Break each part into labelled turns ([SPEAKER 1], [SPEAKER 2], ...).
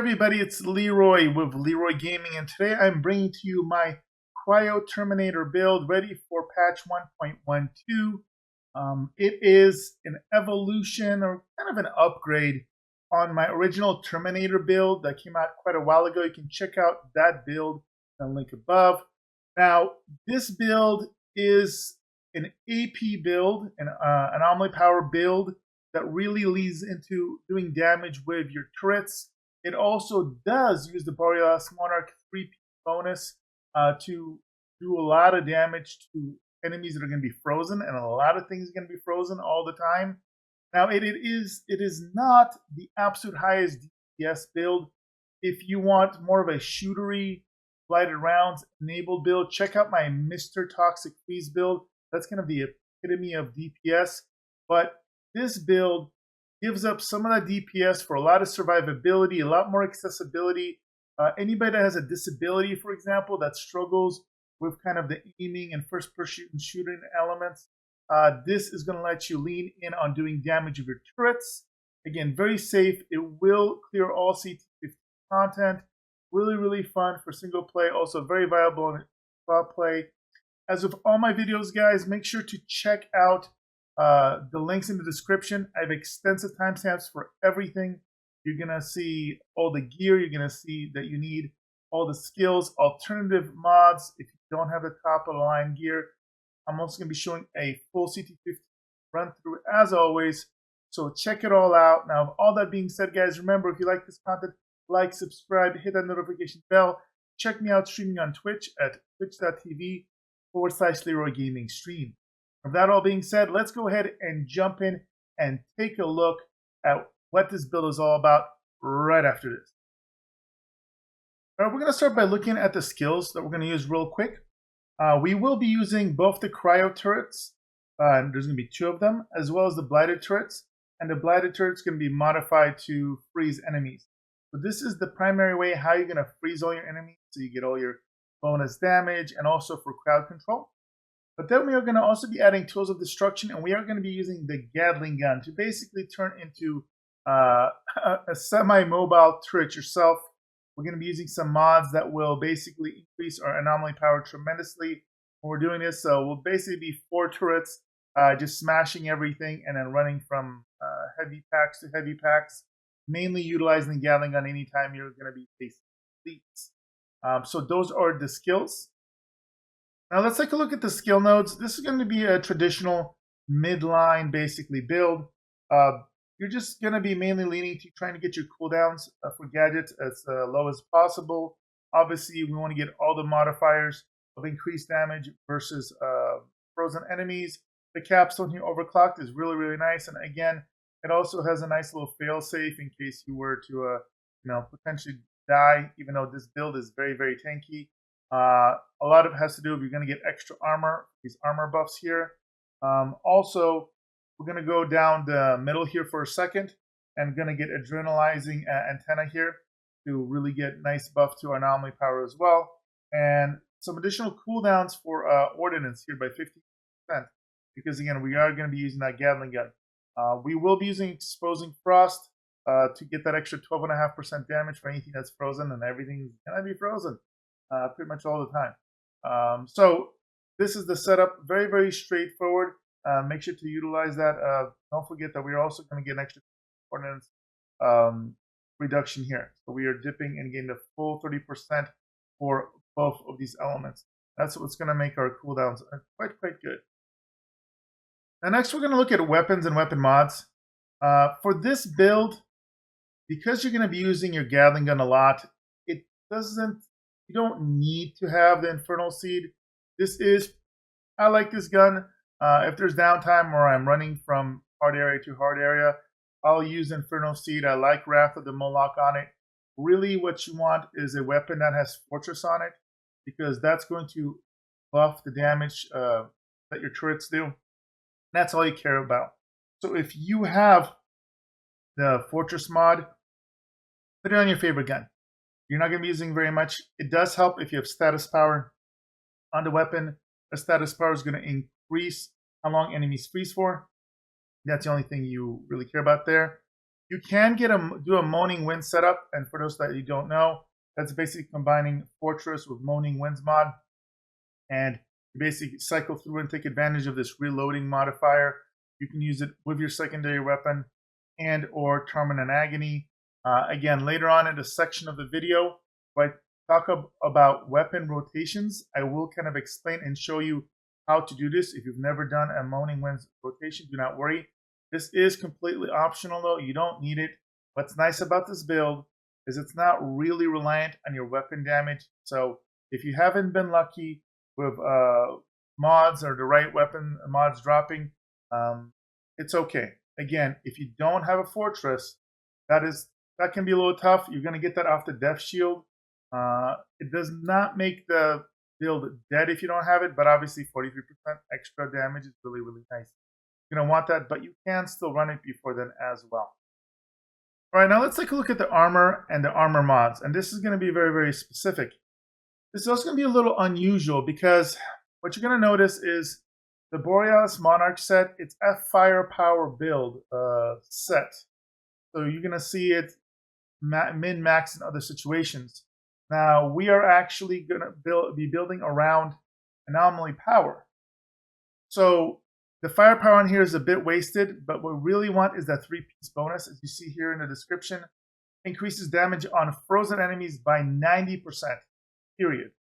[SPEAKER 1] everybody, it's Leeroy with Leeroy Gaming, and today I'm bringing to you my CRYO TURminator build ready for patch 1.12. It is an evolution or kind of an upgrade on my original TURminator build that came out quite a while ago. You can check out that build in the link above. Now, this build is an AP build, an anomaly power build that really leads into doing damage with your turrets. It also does use the Borealis Monarch 3-piece bonus to do a lot of damage to enemies that are going to be frozen, and a lot of things are going to be frozen all the time. Now, it is not the absolute highest DPS build. If you want more of a shootery, blighted rounds enabled build, check out my Mr. Toxic Freeze build. That's going to be the epitome of DPS. But this build gives up some of that DPS for a lot of survivability, a lot more accessibility. Anybody that has a disability, for example, that struggles with kind of the aiming and first-person shooting elements, this is going to let you lean in on doing damage of your turrets. Again, very safe. It will clear all CT50 content. Really, really fun for single play. Also very viable in squad play. As with all my videos, guys, make sure to check out the links in the description. I have extensive timestamps for everything. You're going to see all the gear. You're going to see that you need all the skills, alternative mods if you don't have the top of the line gear. I'm also going to be showing a full CT50 run through as always. So check it all out. Now, all that being said, guys, remember, if you like this content, like, subscribe, hit that notification bell. Check me out streaming on Twitch at twitch.tv/Leeroy Gaming stream. With that all being said, let's go ahead and jump in and take a look at what this build is all about right after this. All right, we're going to start by looking at the skills that we're going to use real quick. We will be using both the cryo turrets, and there's going to be 2 of them, as well as the blighted turrets. And the blighted turrets can be modified to freeze enemies. So this is the primary way how you're going to freeze all your enemies, so you get all your bonus damage and also for crowd control. But then we are going to also be adding tools of destruction, and we are going to be using the gatling gun to basically turn into a semi-mobile turret yourself. We're going to be using some mods that will basically increase our anomaly power tremendously when we're doing this. So we'll basically be 4 turrets, just smashing everything and then running from heavy packs to heavy packs, mainly utilizing the gatling gun anytime you're going to be facing fleets. So those are the skills. Now let's take a look at the skill nodes. This is going to be a traditional midline basically build. You're just going to be mainly leaning to trying to get your cooldowns for gadgets as low as possible. Obviously, we want to get all the modifiers of increased damage versus frozen enemies. The capstone here overclocked is really, really nice. And again, it also has a nice little fail-safe in case you were to potentially die, even though this build is very, very tanky. A lot of it has to do with you're going to get extra armor, these armor buffs here. Also, we're going to go down the middle here for a second and going to get adrenalizing antenna here to really get nice buff to our anomaly power as well. And some additional cooldowns for ordnance here by 50%, because again, we are going to be using that gatling gun. We will be using exposing frost to get that extra 12.5% damage for anything that's frozen, and everything's going to be frozen pretty much all the time. So this is the setup, very, very straightforward. Make sure to utilize that. Don't forget that we're also going to get an extra ordnance reduction here. So we are dipping and getting the full 30% for both of these elements. That's what's going to make our cooldowns quite good. Now next we're going to look at weapons and weapon mods. For this build, because you're going to be using your gatling gun a lot, you don't need to have the Infernal Seed. I like this gun. If there's downtime or I'm running from hard area to hard area, I'll use Infernal Seed. I like Wrath of the Moloch on it. Really what you want is a weapon that has Fortress on it, because that's going to buff the damage that your turrets do. That's all you care about. So if you have the Fortress mod, put it on your favorite gun. You're not going to be using very much. It does help if you have status power on the weapon. The status power is going to increase how long enemies freeze for. That's the only thing you really care about there. You can do a Moaning Winds setup, and for those that you don't know, that's basically combining Fortress with Moaning Winds mod, and you basically cycle through and take advantage of this reloading modifier. You can use it with your secondary weapon and or Torment and Agony. Again, later on in the section of the video, where I talk about weapon rotations, I will kind of explain and show you how to do this. If you've never done a Moaning Winds rotation, do not worry. This is completely optional though. You don't need it. What's nice about this build is it's not really reliant on your weapon damage. So if you haven't been lucky with mods or the right weapon mods dropping, it's okay. Again, if you don't have a fortress, that can be a little tough. You're going to get that off the death shield. It does not make the build dead if you don't have it, but obviously 43% extra damage is really, really nice. You're going to want that, but you can still run it before then as well. All right, now let's take a look at the armor and the armor mods, and this is going to be very, very specific. This is also going to be a little unusual because what you're going to notice is the Borealis Monarch Set, it's a firepower build set. So you're going to see it min-max in other situations. Now, we are actually going to be building around anomaly power. So the firepower on here is a bit wasted, but what we really want is that 3-piece bonus, as you see here in the description. Increases damage on frozen enemies by 90%, period.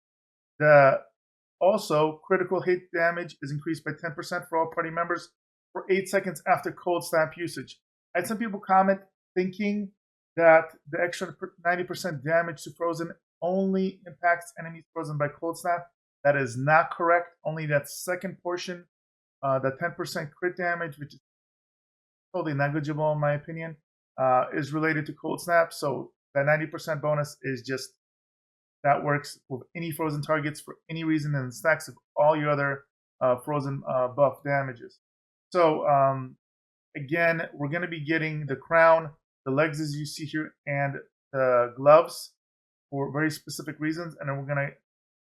[SPEAKER 1] Also, critical hit damage is increased by 10% for all party members for 8 seconds after cold snap usage. I had some people comment thinking that the extra 90% damage to frozen only impacts enemies frozen by cold snap. That is not correct. Only that second portion, the 10% crit damage, which is totally negligible in my opinion, is related to cold snap. So that 90% bonus is just, that works with any frozen targets for any reason and stacks of all your other frozen buff damages. So again, we're going to be getting the crown, the legs as you see here, and the gloves for very specific reasons. And then we're going to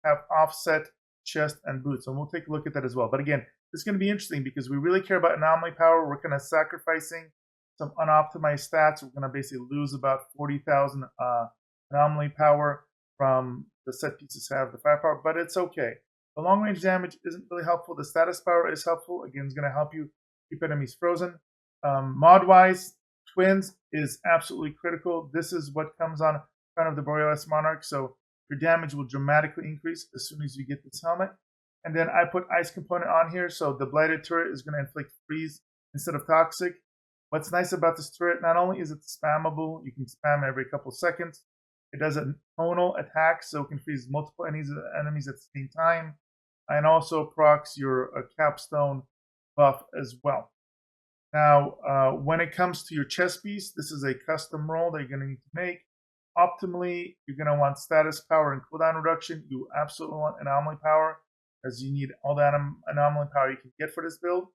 [SPEAKER 1] have offset chest and boots. And we'll take a look at that as well. But again, this is going to be interesting because we really care about anomaly power. We're kind of sacrificing some unoptimized stats. We're going to basically lose about 40,000 anomaly power from the set pieces have the firepower, but it's okay. The long range damage isn't really helpful. The status power is helpful. Again, it's going to help you keep enemies frozen. Mod wise, twins is absolutely critical. This is what comes on front of the Borealis Monarch, so your damage will dramatically increase as soon as you get this helmet. And then I put ice component on here, so the blighted turret is going to inflict freeze instead of toxic. What's nice about this turret, not only is it spammable, you can spam every couple seconds. It does a tonal attack, so it can freeze multiple enemies at the same time. And also procs your capstone buff as well. Now, when it comes to your chest piece, this is a custom roll that you're going to need to make. Optimally, you're going to want status power and cooldown reduction. You absolutely want anomaly power, as you need all the anomaly power you can get for this build.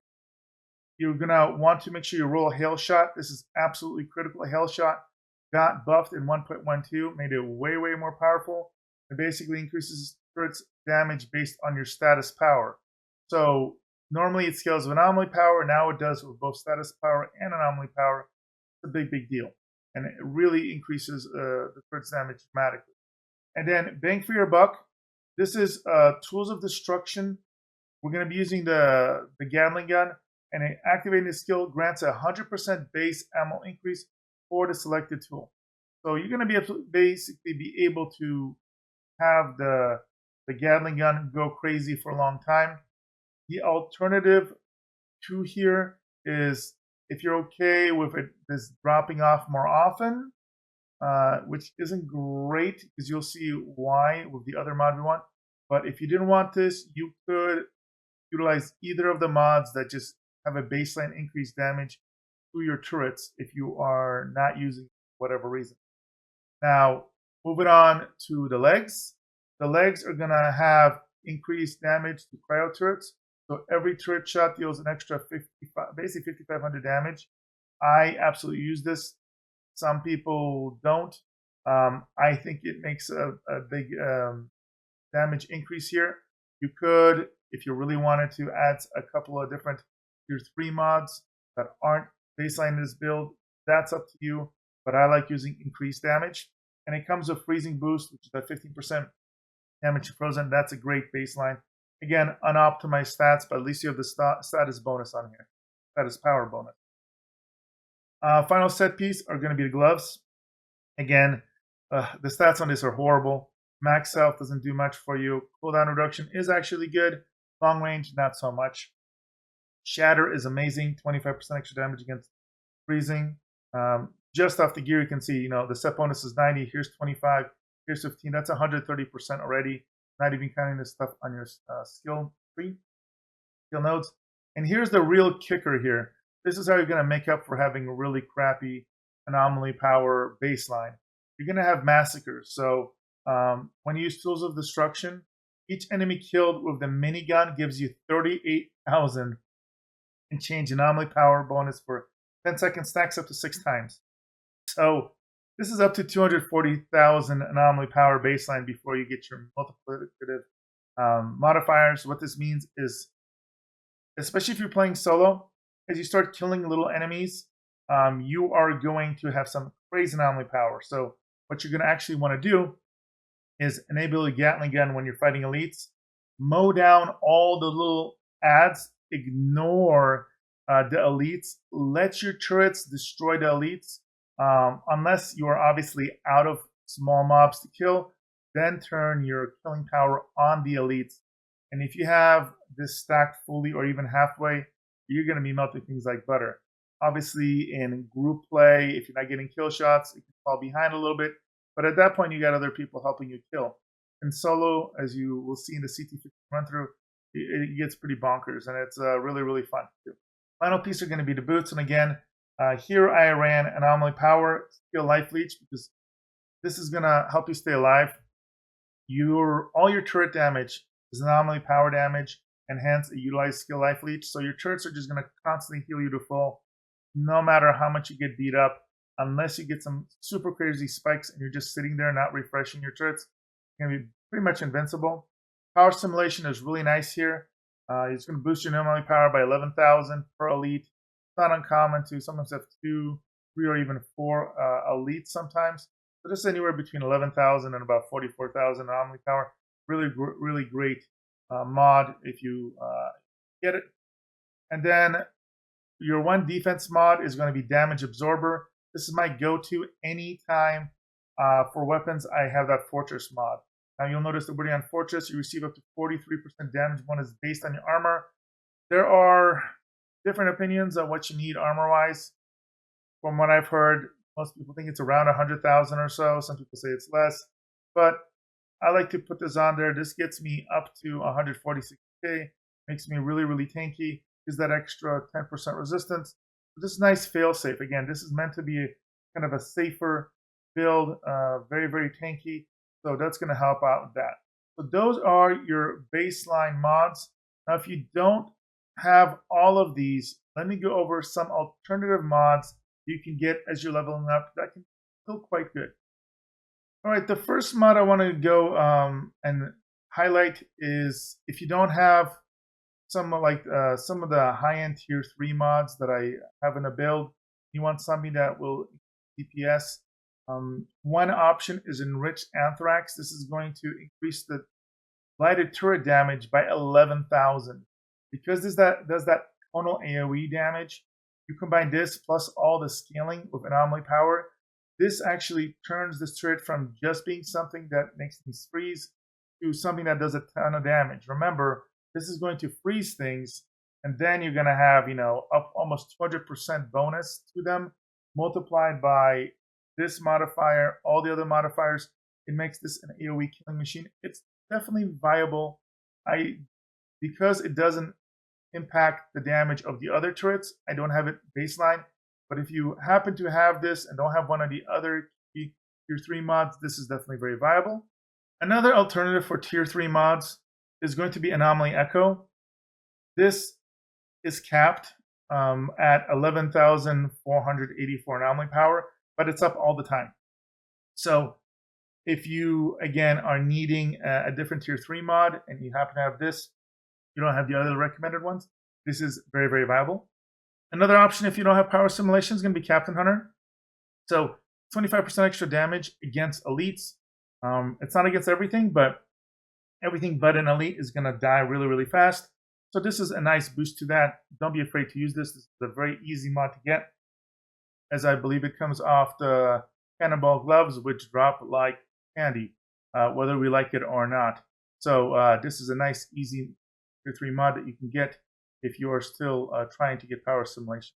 [SPEAKER 1] You're going to want to make sure you roll a hail shot. This is absolutely critical. A hail shot got buffed in 1.12, made it way, way more powerful. It basically increases turret's damage based on your status power. So normally it scales with anomaly power. Now it does with both status power and anomaly power. It's a big, big deal. And it really increases the turret's damage dramatically. And then bang for your buck. This is Tools of Destruction. We're going to be using the gatling gun. And activating the skill grants a 100% base ammo increase for the selected tool. So you're going to be able to basically be able to have the gatling gun go crazy for a long time. The alternative to here is if you're okay with this dropping off more often, which isn't great because you'll see why with the other mod we want. But if you didn't want this, you could utilize either of the mods that just have a baseline increased damage to your turrets if you are not using whatever reason. Now, moving on to the legs. The legs are going to have increased damage to CRYO turrets. So every turret shot deals an extra 5,500 damage. I absolutely use this. Some people don't. I think it makes a big damage increase here. You could, if you really wanted to, add a couple of different tier 3 mods that aren't baseline in this build. That's up to you, but I like using increased damage. And it comes with freezing boost, which is that 15% damage frozen. That's a great baseline. Again, unoptimized stats, but at least you have the status bonus on here. Status power bonus. Final set piece are going to be the gloves. Again, the stats on this are horrible. Max health doesn't do much for you. Cooldown reduction is actually good. Long range, not so much. Shatter is amazing. 25% extra damage against freezing. Just off the gear, you can see, the set bonus is 90. Here's 25. Here's 15. That's 130% already. Not even counting this stuff on your skill tree, skill nodes. And here's the real kicker here. This is how you're going to make up for having a really crappy anomaly power baseline. You're going to have massacres. So when you use tools of destruction, each enemy killed with the minigun gives you 38,000 and change anomaly power bonus for 10 seconds, stacks up to 6 times. So this is up to 240,000 anomaly power baseline before you get your multiplicative modifiers. What this means is, especially if you're playing solo, as you start killing little enemies, you are going to have some crazy anomaly power. So what you're going to actually want to do is enable the gatling gun when you're fighting elites, mow down all the little ads, ignore the elites, let your turrets destroy the elites, unless you are obviously out of small mobs to kill, then turn your killing power on the elites. And if you have this stacked fully or even halfway, you're going to be melting things like butter. Obviously, in group play, if you're not getting kill shots, it can fall behind a little bit. But at that point, you got other people helping you kill. In solo, as you will see in the CT50 run through, it gets pretty bonkers, and it's really, really fun to do. Final piece are going to be the boots. And again, here I ran Anomaly Power, Skill Life Leech, because this is going to help you stay alive. All your turret damage is Anomaly Power damage, and hence it utilizes Skill Life Leech. So your turrets are just going to constantly heal you to full, no matter how much you get beat up, unless you get some super crazy spikes and you're just sitting there not refreshing your turrets. You're going to be pretty much invincible. Power Simulation is really nice here. It's going to boost your anomaly power by 11,000 per elite. It's not uncommon to sometimes have 2, 3, or even 4 elites sometimes. So just anywhere between 11,000 and about 44,000 anomaly power. Really, really great mod if you get it. And then your one defense mod is going to be Damage Absorber. This is my go-to anytime for weapons. I have that Fortress mod. Now you'll notice that when you're on Fortress, you receive up to 43% damage. One is based on your armor. There are different opinions on what you need armor-wise. From what I've heard, most people think it's around 100,000 or so. Some people say it's less. But I like to put this on there. This gets me up to 146k. Makes me really, really tanky. Gives that extra 10% resistance. This is nice fail-safe. Again, this is meant to be kind of a safer build. Very, very tanky. So that's going to help out with that. So those are your baseline mods. Now, if you don't have all of these, let me go over some alternative mods you can get as you're leveling up that can feel quite good. All right, the first mod I want to go and highlight is if you don't have some of the high-end tier 3 mods that I have in a build, you want something that will DPS. One option is Enriched Anthrax. This is going to increase the blighted turret damage by 11,000. Because does that tonal AoE damage, you combine this plus all the scaling with anomaly power, this actually turns this turret from just being something that makes things freeze to something that does a ton of damage. Remember, this is going to freeze things, and then you're going to have, up almost 200% bonus to them, multiplied by this modifier, all the other modifiers. It makes this an AoE killing machine. It's definitely viable. Because it doesn't impact the damage of the other turrets, I don't have it baseline. But if you happen to have this and don't have one of the other tier 3 mods, this is definitely very viable. Another alternative for tier 3 mods is going to be Anomaly Echo. This is capped at 11,484 anomaly power, but it's up all the time. So if you, again, are needing a different tier 3 mod and you happen to have this, you don't have the other recommended ones, this is very, very viable. Another option if you don't have power simulation is going to be Captain Hunter. So 25% extra damage against elites. It's not against everything, but everything but an elite is going to die really, really fast. So this is a nice boost to that. Don't be afraid to use this. This is a very easy mod to get, as I believe it comes off the cannonball gloves, which drop like candy, whether we like it or not. So this is a nice, easy tier 3 mod that you can get if you are still trying to get power simulation.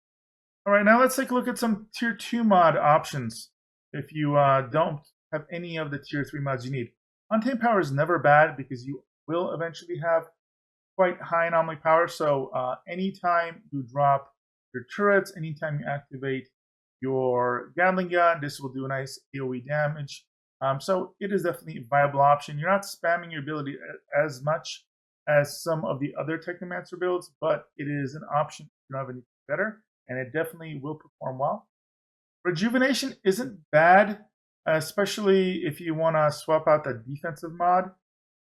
[SPEAKER 1] All right, now let's take a look at some tier 2 mod options if you don't have any of the tier 3 mods you need. Untamed power is never bad because you will eventually have quite high anomaly power. So anytime you drop your turrets, anytime you activate your gatling gun, this will do a nice AoE damage. So it is definitely a viable option. You're not spamming your ability as much as some of the other Technomancer builds, but it is an option if you don't have anything better, and it definitely will perform well. Rejuvenation isn't bad, especially if you want to swap out the defensive mod.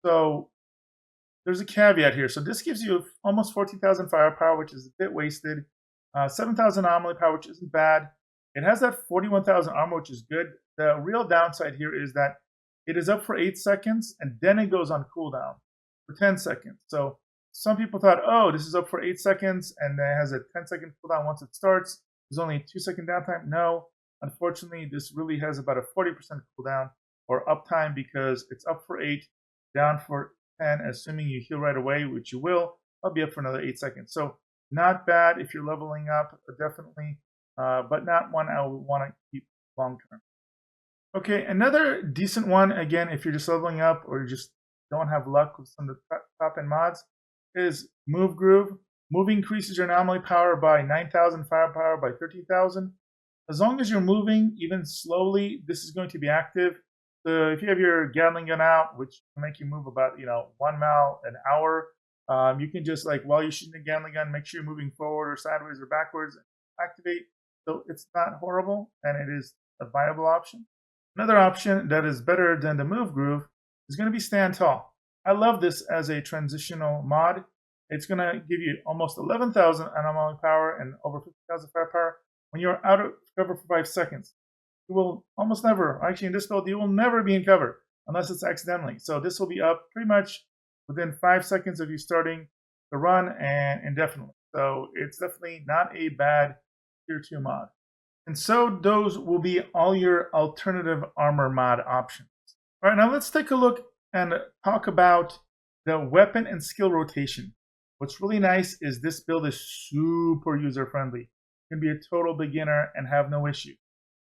[SPEAKER 1] So there's a caveat here. So this gives you almost 14,000 firepower, which is a bit wasted. 7,000 anomaly power, which isn't bad. It has that 41,000 armor, which is good. The real downside here is that it is up for 8 seconds, and then it goes on cooldown for 10 seconds. So some people thought, oh, this is up for 8 seconds, and then it has a 10-second cooldown once it starts. There's only a 2-second downtime. No, unfortunately, this really has about a 40% cooldown or uptime because it's up for 8, down for 10, assuming you heal right away, which you will. I'll be up for another 8 seconds. So not bad if you're leveling up, definitely, but not one I would want to keep long term. Okay, another decent one, again, if you're just leveling up or you just don't have luck with some of the top end mods, is Move Groove. Move increases your anomaly power by 9,000, firepower by 13,000. As long as you're moving, even slowly, this is going to be active. So if you have your gatling gun out, which will make you move about 1 mile an hour, you can just, like, while you're shooting the gatling gun, make sure you're moving forward or sideways or backwards and activate. So it's not horrible, and it is a viable option. Another option that is better than the Move Groove is going to be Stand Tall. I love this as a transitional mod. It's going to give you almost 11,000 anomaly power and over 50,000 firepower when you're out of cover for 5 seconds. You will almost never, actually in this build, you will never be in cover unless it's accidentally. So this will be up pretty much within 5 seconds of you starting the run and indefinitely. So it's definitely not a bad tier 2 mod. And so those will be all your alternative armor mod options. All right, now let's take a look and talk about the weapon and skill rotation. What's really nice is this build is super user-friendly. You can be a total beginner and have no issue.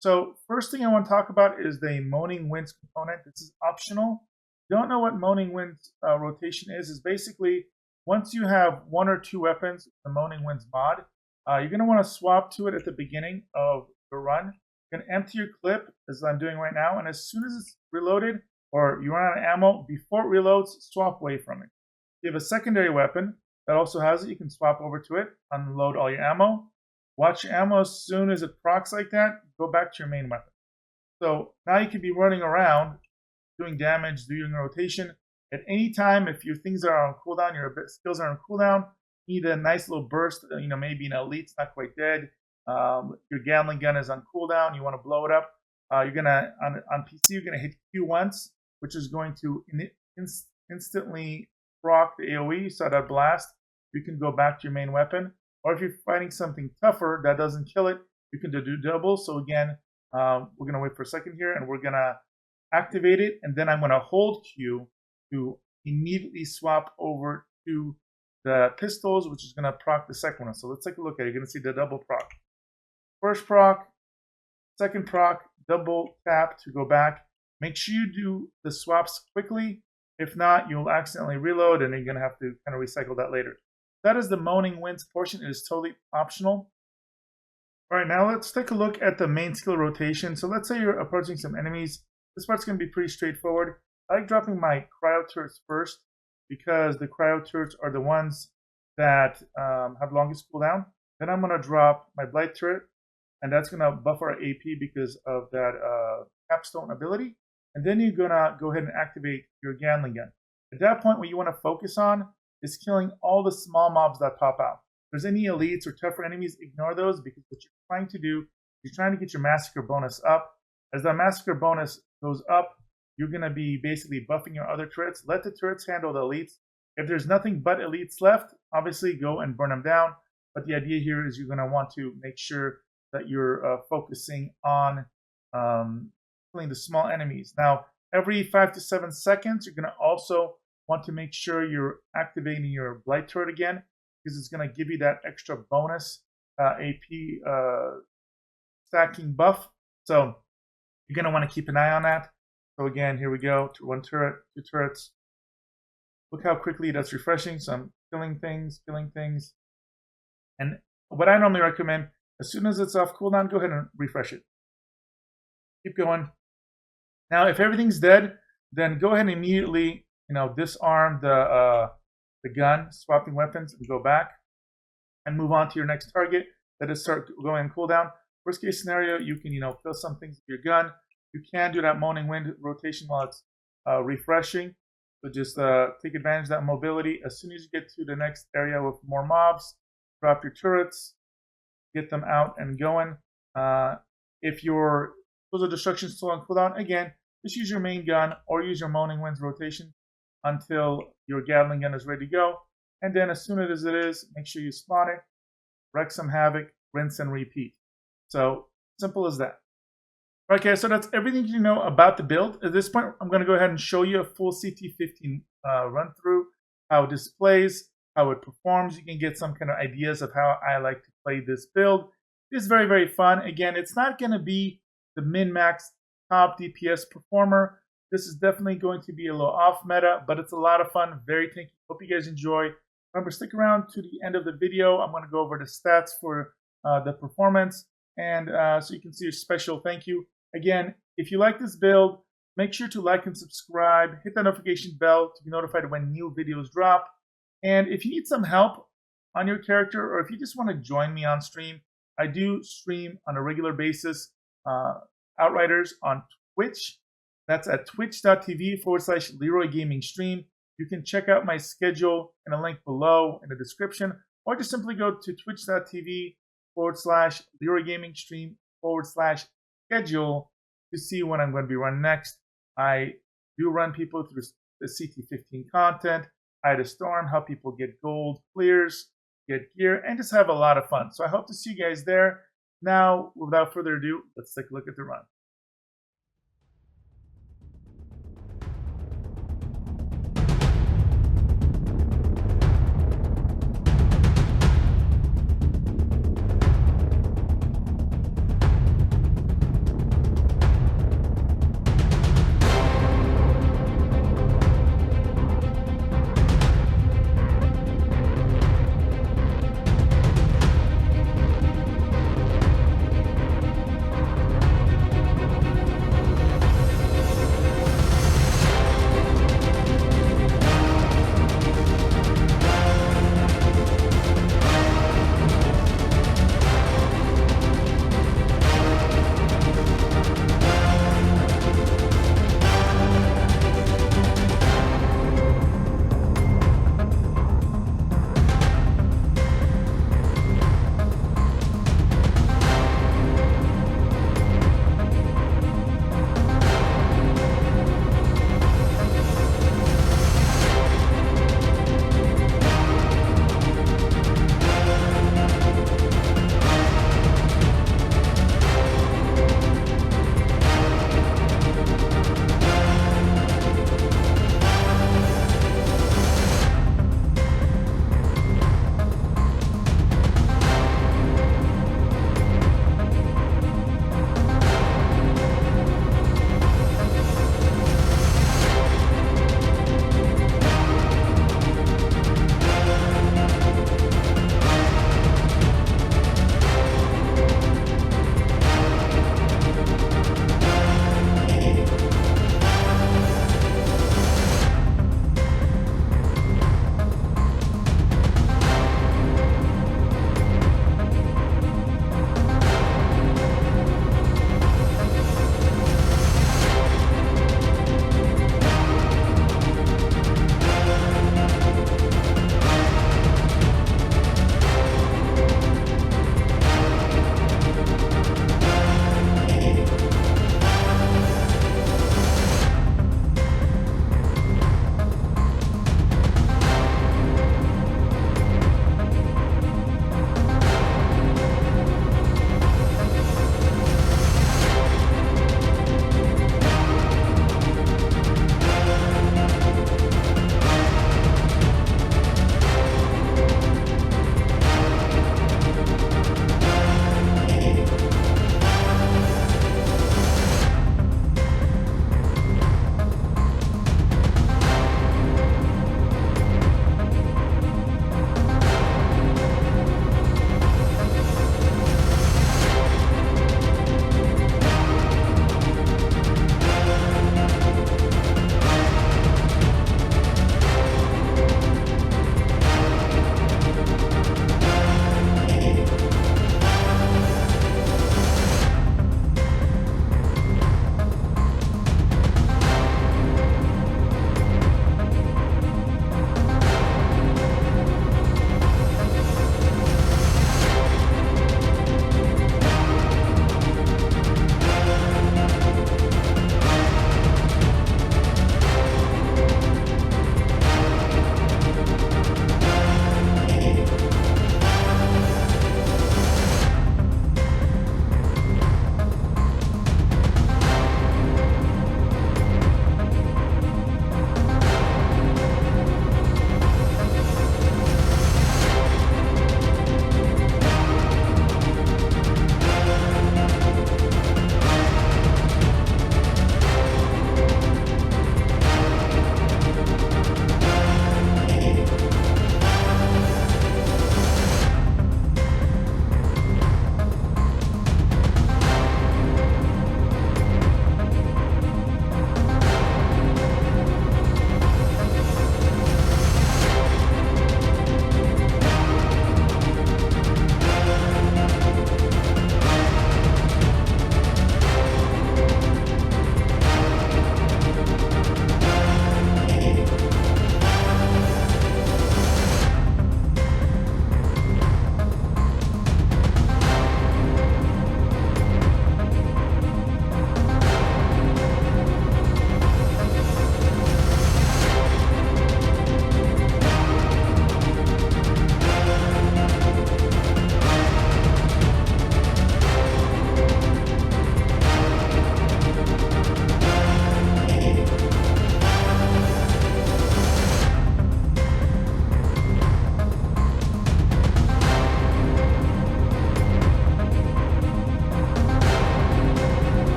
[SPEAKER 1] So first thing I want to talk about is the Moaning Winds component. This is optional. If you don't know what Moaning Winds rotation is basically once you have 1 or 2 weapons, the Moaning Winds mod, you're going to want to swap to it at the beginning of the run. You can empty your clip, as I'm doing right now, and as soon as it's reloaded or you run out of ammo, before it reloads, swap away from it. If you have a secondary weapon that also has it, you can swap over to it, unload all your ammo. Watch your ammo. As soon as it procs like that, go back to your main weapon. So now you can be running around, doing damage, doing a rotation. At any time, if your things are on cooldown, your skills are on cooldown, you need a nice little burst, maybe an elite's not quite dead. Your gatling gun is on cooldown, you want to blow it up. You're going to, on PC, you're going to hit Q once, which is going to instantly proc the AoE. You saw that blast. You can go back to your main weapon. Or if you're fighting something tougher that doesn't kill it, you can do double. So again, we're going to wait for a second here, and we're going to activate it. And then I'm going to hold Q to immediately swap over to the pistols, which is going to proc the second one. So let's take a look at it. You're going to see the double proc. First proc, second proc, double tap to go back. Make sure you do the swaps quickly. If not, you'll accidentally reload, and you're going to have to kind of recycle that later. That is the Moaning Winds portion. It is totally optional. All right, now let's take a look at the main skill rotation. So let's say you're approaching some enemies. This part's going to be pretty straightforward. I like dropping my CRYO turrets first because the CRYO turrets are the ones that have longest cooldown. Then I'm going to drop my Blight turret, and that's going to buff our AP because of that capstone ability. And then you're going to go ahead and activate your gatling gun. At that point, what you want to focus on is killing all the small mobs that pop out. If there's any elites or tougher enemies, ignore those because what you're trying to do You're trying to get your massacre bonus up. As that massacre bonus goes up, you're going to be basically buffing your other turrets. Let the turrets handle the elites. If there's nothing but elites left, obviously go and burn them down. But the idea here is you're going to want to make sure that you're focusing on killing the small enemies. Now, every 5 to 7 seconds, you're going to also want to make sure you're activating your blight turret again, because it's going to give you that extra bonus AP stacking buff. So you're going to want to keep an eye on that. So again, here we go. 1 turret, 2 turrets. Look how quickly that's refreshing. So I'm killing things. And what I normally recommend, as soon as it's off cooldown, go ahead and refresh it. Keep going. Now, if everything's dead, then go ahead and immediately, disarm the gun, swapping weapons, and go back and move on to your next target. Let it start going on cooldown. Worst case scenario, you can, kill some things with your gun. You can do that Moaning Wind rotation while it's refreshing. So just take advantage of that mobility. As soon as you get to the next area with more mobs, drop your turrets, get them out and going. If your Tools of Destruction is still on cooldown, again, just use your main gun or use your Moaning Winds rotation until your gatling gun is ready to go. And then as soon as it is, make sure you spawn it, wreak some havoc, rinse and repeat. So simple as that. Okay, so that's everything you know about the build. At this point, I'm going to go ahead and show you a full CT15 run through, how it displays, how it performs. You can get some kind of ideas of how I like to play this build. It's very, very fun. Again, it's not going to be the min-max top DPS performer. This is definitely going to be a little off meta, but it's a lot of fun, very tanky. Hope you guys enjoy. Remember, stick around to the end of the video. I'm going to go over the stats for the performance, and so you can see a special thank you. Again, if you like this build, make sure to like and subscribe. Hit the notification bell to be notified when new videos drop. And if you need some help on your character, or if you just want to join me on stream, I do stream on a regular basis Outriders on Twitch. That's at twitch.tv/Leeroy Gaming stream. You can check out my schedule in a link below in the description, or just simply go to twitch.tv/Leeroy Gaming stream/schedule to see when I'm going to be running next. I do run people through the CT15 content. I had a storm, help people get gold clears, get gear, and just have a lot of fun. So I hope to see you guys there. Now, without further ado, let's take a look at the run.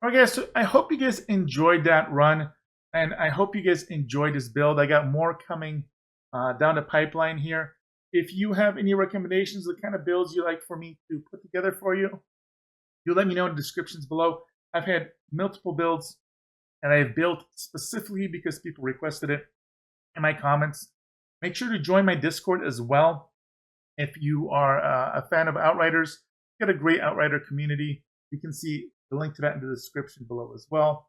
[SPEAKER 1] All right, guys, so I hope you guys enjoyed that run, and I hope you guys enjoyed this build. I got more coming down the pipeline here. If you have any recommendations of the kind of builds you like for me to put together for you, you let me know in the descriptions below. I've had multiple builds, and I've built specifically because people requested it in my comments. Make sure to join my Discord as well. If you are a fan of Outriders, we've got a great Outrider community. You can see the link to that in the description below as well.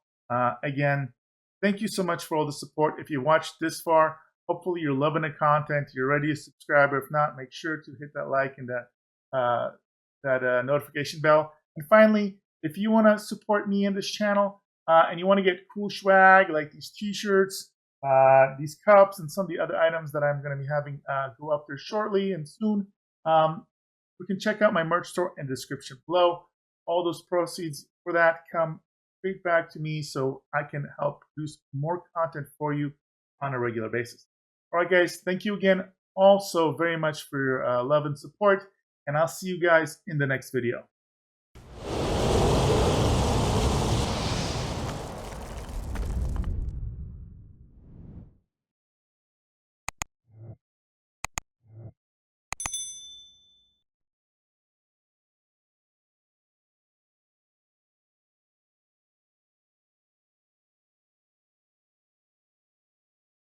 [SPEAKER 1] Again, thank you so much for all the support. If you watched this far, hopefully you're loving the content. You're already a subscriber. If not, make sure to hit that like and that notification bell. And finally, if you want to support me in this channel and you want to get cool swag like these t-shirts, these cups, and some of the other items that I'm going to be having go up there shortly and soon, we can check out my merch store in the description below. All those proceeds for that come straight back to me so I can help produce more content for you on a regular basis. All right, guys, thank you again also very much for your love and support, and I'll see you guys in the next video.